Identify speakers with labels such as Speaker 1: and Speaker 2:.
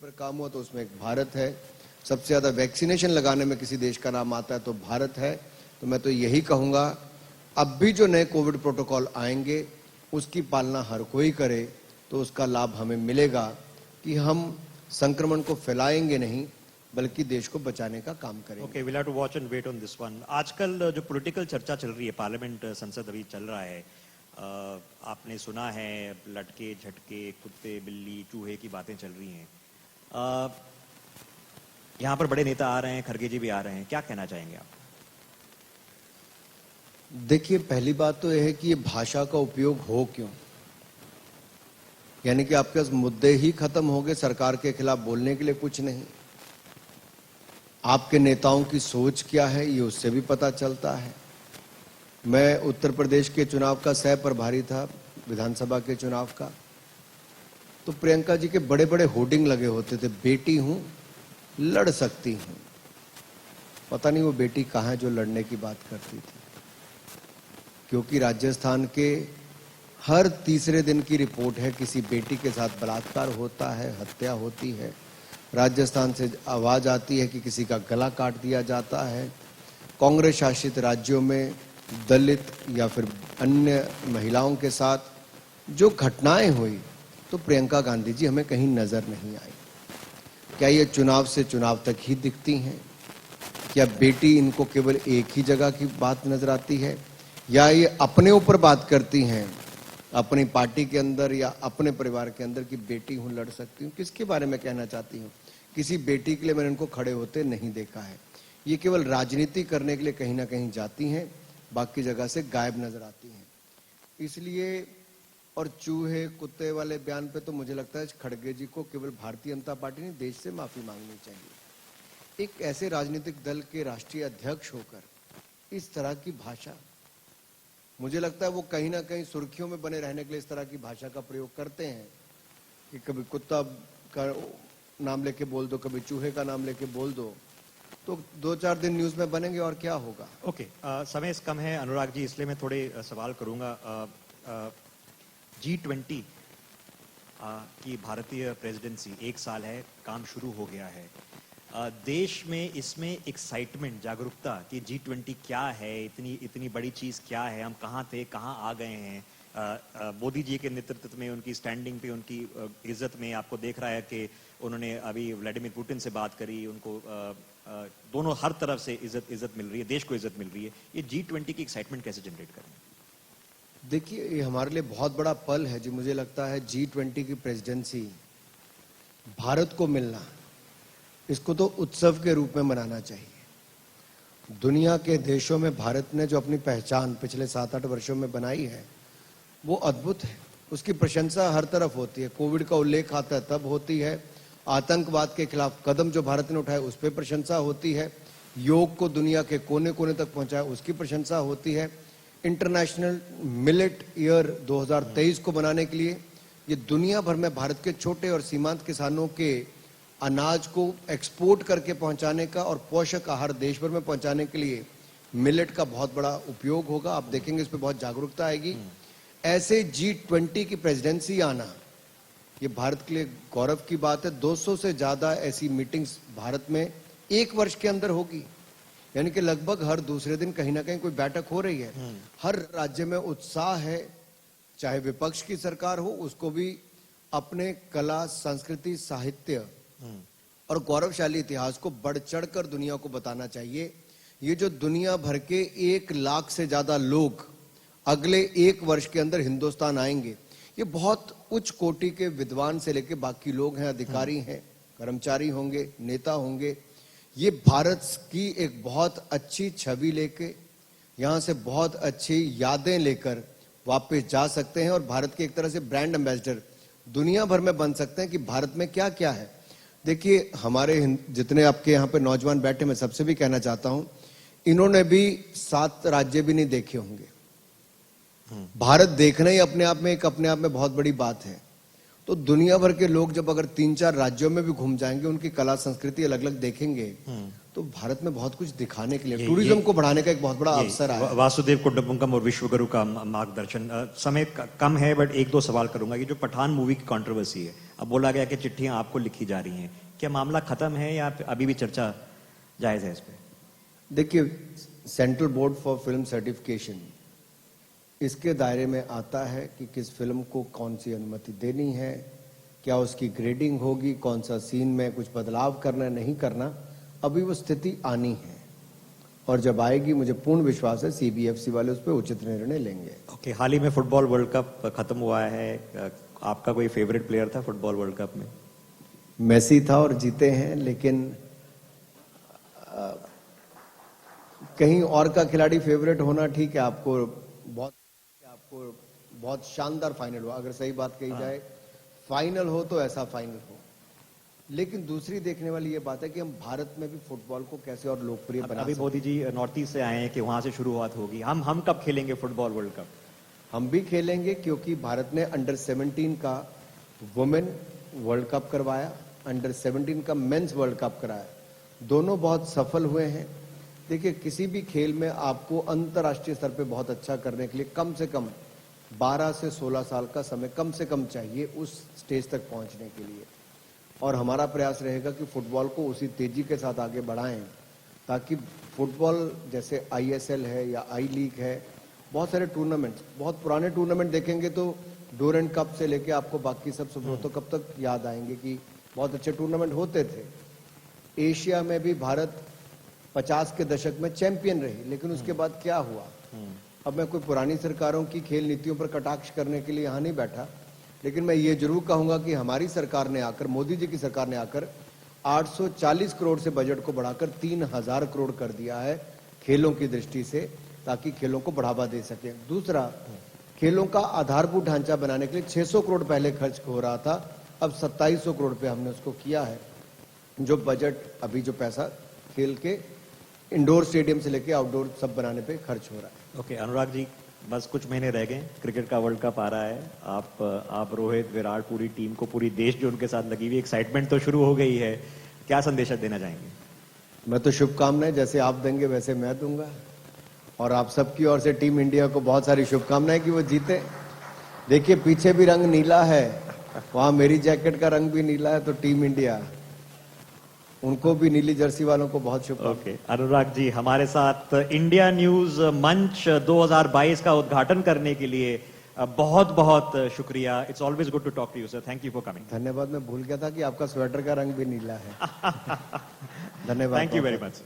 Speaker 1: पर काम हुआ तो उसमें एक भारत है। सबसे ज़्यादा वैक्सीनेशन लगाने में किसी देश का नाम आता है तो भारत है। तो मैं तो यही कहूँगा, अब भी जो नए कोविड प्रोटोकॉल आएंगे उसकी पालना हर कोई करे तो उसका लाभ हमें मिलेगा कि हम संक्रमण को फैलाएंगे नहीं बल्कि देश को बचाने का काम करेंगे।
Speaker 2: Okay, will have to watch and wait on this one. आजकल जो पॉलिटिकल चर्चा चल रही है, पार्लियामेंट संसद अभी चल रहा है, आपने सुना है लटके झटके कुत्ते बिल्ली चूहे की बातें चल रही हैं। यहाँ पर बड़े नेता आ रहे हैं, खड़गे जी भी आ रहे हैं, क्या कहना चाहेंगे आप?
Speaker 1: देखिए, पहली बात तो यह है कि ये भाषा का उपयोग हो क्यों, यानी कि आपके पास मुद्दे ही खत्म हो गए, सरकार के खिलाफ बोलने के लिए कुछ नहीं। आपके नेताओं की सोच क्या है ये उससे भी पता चलता है। मैं उत्तर प्रदेश के चुनाव का सह प्रभारी था, विधानसभा के चुनाव का, तो प्रियंका जी के बड़े बड़े होर्डिंग लगे होते थे, बेटी हूं लड़ सकती हूं। पता नहीं वो बेटी कहां है जो लड़ने की बात करती थी, क्योंकि राजस्थान के हर तीसरे दिन की रिपोर्ट है किसी बेटी के साथ बलात्कार होता है, हत्या होती है। राजस्थान से आवाज आती है कि किसी का गला काट दिया जाता है। कांग्रेस शासित राज्यों में दलित या फिर अन्य महिलाओं के साथ जो घटनाएं हुई, तो प्रियंका गांधी जी हमें कहीं नजर नहीं आई। क्या ये चुनाव से चुनाव तक ही दिखती हैं? क्या बेटी इनको केवल एक ही जगह की बात नजर आती है, या ये अपने ऊपर बात करती हैं अपनी पार्टी के अंदर या अपने परिवार के अंदर कि बेटी हूं लड़ सकती हूं? किसके बारे में कहना चाहती हूं? किसी बेटी के लिए मैंने इनको खड़े होते नहीं देखा है। ये केवल राजनीति करने के लिए कहीं ना कहीं जाती हैं, बाकी जगह से गायब नजर आती हैं। इसलिए और चूहे कुत्ते वाले बयान पे तो मुझे लगता है खड़गे जी को केवल भारतीय जनता पार्टी नहीं, देश से माफी मांगनी चाहिए। एक ऐसे राजनीतिक दल के राष्ट्रीय अध्यक्ष होकर इस तरह की भाषा, मुझे लगता है वो कहीं ना कहीं सुर्खियों में बने रहने के लिए इस तरह की भाषा का प्रयोग करते हैं कि कभी कुत्ता का नाम लेके बोल दो, कभी चूहे का नाम लेके बोल दो, तो 2-4 दिन न्यूज में बनेंगे और क्या होगा।
Speaker 2: ओके, समय कम है अनुराग जी, इसलिए मैं थोड़े सवाल करूंगा। G20 की भारतीय प्रेसिडेंसी 1 साल है, काम शुरू हो गया है। देश में इसमें एक्साइटमेंट, जागरूकता कि G20 क्या है, इतनी बड़ी चीज क्या है, हम कहाँ थे कहाँ आ गए हैं। मोदी जी के नेतृत्व में, उनकी स्टैंडिंग पे, उनकी इज्जत में आपको देख रहा है कि उन्होंने अभी व्लादिमीर पुतिन से बात करी, उनको दोनों हर तरफ से इज्जत मिल रही है, देश को इज्जत मिल रही है। ये G20 की एक्साइटमेंट कैसे जनरेट करें?
Speaker 1: देखिए, ये हमारे लिए बहुत बड़ा पल है जी। मुझे लगता है G20 की प्रेसिडेंसी भारत को मिलना, इसको तो उत्सव के रूप में मनाना चाहिए। दुनिया के देशों में भारत ने जो अपनी पहचान पिछले 7-8 वर्षों में बनाई है वो अद्भुत है, उसकी प्रशंसा हर तरफ होती है। कोविड का उल्लेख आता है तब होती है, आतंकवाद के खिलाफ कदम जो भारत ने उठाए उस पर प्रशंसा होती है, योग को दुनिया के कोने कोने तक पहुंचाया उसकी प्रशंसा होती है। इंटरनेशनल मिलेट ईयर 2023 को बनाने के लिए ये दुनिया भर में भारत के छोटे और सीमांत किसानों के अनाज को एक्सपोर्ट करके पहुंचाने का और पोषक आहार देश भर में पहुंचाने के लिए मिलेट का बहुत बड़ा उपयोग होगा। आप देखेंगे इस पर बहुत जागरूकता आएगी। ऐसे G20 की प्रेसिडेंसी आना ये भारत के लिए गौरव की बात है। 200 से ज्यादा ऐसी मीटिंग्स भारत में 1 वर्ष के अंदर होगी, यानी कि लगभग हर दूसरे दिन कहीं ना कहीं कोई बैठक हो रही है। हर राज्य में उत्साह है, चाहे विपक्ष की सरकार हो, उसको भी अपने कला, संस्कृति, साहित्य और गौरवशाली इतिहास को बढ़ चढ़कर दुनिया को बताना चाहिए। ये जो दुनिया भर के 1 लाख से ज्यादा लोग अगले 1 वर्ष के अंदर हिंदुस्तान आएंगे, ये बहुत उच्च कोटि के विद्वान से लेकर बाकी लोग हैं, अधिकारी हैं, कर्मचारी होंगे, नेता होंगे। ये भारत की एक बहुत अच्छी छवि लेके, यहाँ से बहुत अच्छी यादें लेकर वापस जा सकते हैं और भारत के एक तरह से ब्रांड एम्बेसडर दुनिया भर में बन सकते हैं कि भारत में क्या क्या है। देखिए, हमारे जितने आपके यहाँ पे नौजवान बैठे, मैं सबसे भी कहना चाहता हूं, इन्होंने भी 7 राज्य भी नहीं देखे होंगे। भारत देखना ही अपने आप में बहुत बड़ी बात है। तो दुनिया भर के लोग जब अगर 3-4 राज्यों में भी घूम जाएंगे, उनकी कला संस्कृति अलग अलग देखेंगे, तो भारत में बहुत कुछ दिखाने के लिए, टूरिज्म को बढ़ाने का एक बहुत बड़ा अवसर आया है।
Speaker 2: वासुदेव कुट्टुंबकम और विश्वगुरु का मार्गदर्शन। समय कम है बट एक दो सवाल करूंगा कि जो पठान मूवी की कंट्रोवर्सी है, अब बोला गया कि चिट्ठियां आपको लिखी जा रही हैं, क्या मामला खत्म है या अभी भी चर्चा जायज है इस पे?
Speaker 1: देखिए, central board for film certification इसके दायरे में आता है कि किस फिल्म को कौन सी अनुमति देनी है, क्या उसकी ग्रेडिंग होगी, कौन सा सीन में कुछ बदलाव करना नहीं करना, अभी वो स्थिति आनी है और जब आएगी मुझे पूर्ण विश्वास है सीबीएफसी वाले उस पर उचित निर्णय लेंगे।
Speaker 2: ओके, हाल ही में फुटबॉल वर्ल्ड कप खत्म हुआ है, आपका कोई फेवरेट प्लेयर था फुटबॉल वर्ल्ड कप में?
Speaker 1: मेसी था और जीते हैं, लेकिन कहीं और का खिलाड़ी फेवरेट होना ठीक है। आपको बहुत शानदार फाइनल हुआ, अगर सही बात कही जाए, फाइनल हो तो ऐसा फाइनल हो। लेकिन दूसरी देखने वाली ये बात है कि हम भारत में भी फुटबॉल को कैसे और लोकप्रिय बना
Speaker 2: अभी मोदी जी नॉर्थ ईस्ट से आए हैं कि वहां से शुरुआत होगी, हम कब खेलेंगे फुटबॉल वर्ल्ड कप?
Speaker 1: हम भी खेलेंगे, क्योंकि भारत ने अंडर 17 का वुमेन वर्ल्ड कप करवाया, अंडर 17 का मेंस वर्ल्ड कप कराया, दोनों बहुत सफल हुए हैं। देखिए, किसी भी खेल में आपको अंतर्राष्ट्रीय स्तर पे बहुत अच्छा करने के लिए कम से कम 12 से 16 साल का समय कम से कम चाहिए उस स्टेज तक पहुंचने के लिए। और हमारा प्रयास रहेगा कि फुटबॉल को उसी तेजी के साथ आगे बढ़ाएं, ताकि फुटबॉल जैसे आईएसएल है या आई लीग है, बहुत सारे टूर्नामेंट्स, बहुत पुराने टूर्नामेंट देखेंगे तो डोरेंट कप से लेके आपको बाकी सब तो कब तक याद आएंगे कि बहुत अच्छे टूर्नामेंट होते थे। एशिया में भी भारत 50 के दशक में चैंपियन रही, लेकिन उसके बाद क्या हुआ? अब मैं कोई पुरानी सरकारों की खेल नीतियों पर कटाक्ष करने के लिए यहाँ नहीं बैठा, लेकिन मैं ये जरूर कहूंगा कि हमारी सरकार ने आकर, मोदी जी की सरकार ने आकर 840 करोड़ से बजट को बढ़ाकर 3000 करोड़ कर दिया है खेलों की दृष्टि से, ताकि खेलों को बढ़ावा दे सके। दूसरा, खेलों का आधारभूत ढांचा बनाने के लिए 600 करोड़ पहले खर्च हो रहा था, अब 2700 करोड़ पे हमने उसको किया है। जो बजट, अभी जो पैसा खेल के इंडोर स्टेडियम से लेके आउटडोर सब बनाने पे खर्च हो रहा है।
Speaker 2: ओके, अनुराग जी, बस कुछ महीने रह गए, क्रिकेट का वर्ल्ड कप आ रहा है, आप रोहित, विराट, पूरी टीम को, पूरी देश जो उनके साथ लगी हुई, एक्साइटमेंट तो शुरू हो गई है, क्या संदेश देना चाहेंगे?
Speaker 1: मैं तो शुभकामनाएं जैसे आप देंगे वैसे मैं दूंगा, और आप सबकी ओर से टीम इंडिया को बहुत सारी शुभकामनाएं कि वो जीते। देखिए, पीछे भी रंग नीला है, वहां मेरी जैकेट का रंग भी नीला है, तो टीम इंडिया, उनको भी नीली जर्सी वालों को बहुत शुभकामनाएं।
Speaker 2: ओके, अनुराग जी हमारे साथ इंडिया न्यूज मंच 2022 का उद्घाटन करने के लिए बहुत बहुत शुक्रिया। It's always good to talk to you sir, thank you for coming.
Speaker 1: धन्यवाद। मैं भूल गया था कि आपका स्वेटर का रंग भी नीला है। धन्यवाद।
Speaker 2: Thank you very much.